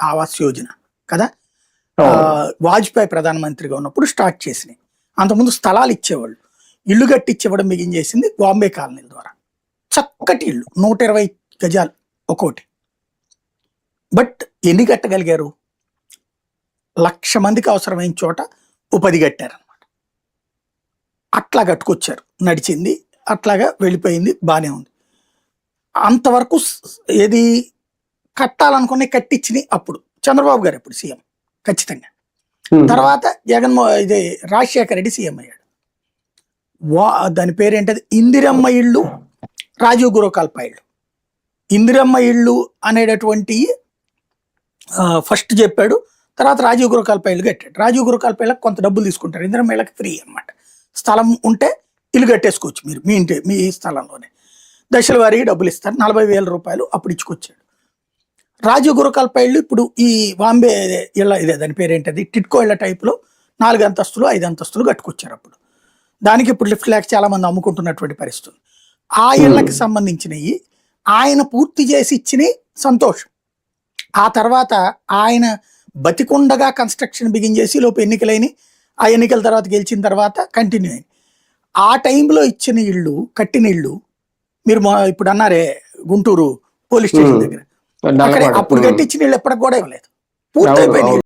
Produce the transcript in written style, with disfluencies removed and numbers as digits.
ఆవాస్ యోజన కదా. వాజ్పేయి ప్రధానమంత్రిగా ఉన్నప్పుడు స్టార్ట్ చేసినాయి. అంతకుముందు స్థలాలు ఇచ్చేవాళ్ళు, ఇల్లు కట్టించేవాడు మిగించేసింది బాంబే కాలనీల ద్వారా. చక్కటి ఇల్లు 120 గజాలు ఒక్కోటి. బట్ ఎన్ని కట్టగలిగారు? 1,00,000 మందికి అవసరమైన చోట ఓ 10 కట్టారనమాట. అట్లా కట్టుకొచ్చారు, నడిచింది, అట్లాగా వెళ్ళిపోయింది, బానే ఉంది. అంతవరకు ఏది కట్టాలనుకునే కట్టించినాయి అప్పుడు చంద్రబాబు గారు ఎప్పుడు సీఎం ఖచ్చితంగా. తర్వాత ఇదే రాజశేఖర రెడ్డి సీఎం అయ్యాడు. దాని పేరేంటది, ఇందిరమ్మ ఇళ్ళు, రాజీవ్ గృహకల్ప ఇళ్ళు. ఇందిరమ్మ ఇళ్ళు అనేటటువంటి ఫస్ట్ చెప్పాడు, తర్వాత రాజీవ్ గృహకల్ప ఇళ్ళు కట్టాడు. రాజీవ్ గృహకల్ప ఇళ్ళకి కొంత డబ్బులు తీసుకుంటారు, ఇందిరమ్మ ఇళ్ళకి ఫ్రీ అనమాట. స్థలం ఉంటే ఇల్లు కట్టేసుకోవచ్చు మీరు మీ స్థలంలోనే. దశల వారీగా డబ్బులు ఇస్తారు, 40,000 రూపాయలు అప్పుడు ఇచ్చుకొచ్చాడు. రాజీవ్ గృహకల్ప ఇళ్ళు ఇప్పుడు ఈ బాంబే ఇళ్ళ ఇదే దాని పేరేంటది, టిట్కో ఇళ్ళ టైపులో 4 అంతస్తులు 5 అంతస్తులు కట్టుకొచ్చారు అప్పుడు. దానికి ఇప్పుడు లిఫ్ట్ లేక చాలా మంది అమ్ముకుంటున్నటువంటి పరిస్థితులు. ఆ ఇళ్ళకి సంబంధించినవి ఆయన పూర్తి చేసి ఇచ్చినవి సంతోషం. ఆ తర్వాత ఆయన బతికుండగా కన్స్ట్రక్షన్ బిగిన్ చేసి లోపు ఎన్నికలైన, ఆ ఎన్నికల తర్వాత గెలిచిన తర్వాత కంటిన్యూ అయింది. ఆ టైంలో ఇచ్చిన ఇళ్ళు, కట్టిన ఇళ్ళు మీరు ఇప్పుడు అన్నారే గుంటూరు పోలీస్ స్టేషన్ దగ్గర, అక్కడ అప్పుడు కట్టించిన ఇళ్ళు ఎప్పటికి కూడా ఇవ్వలేదు, పూర్తయిపోయినాయి.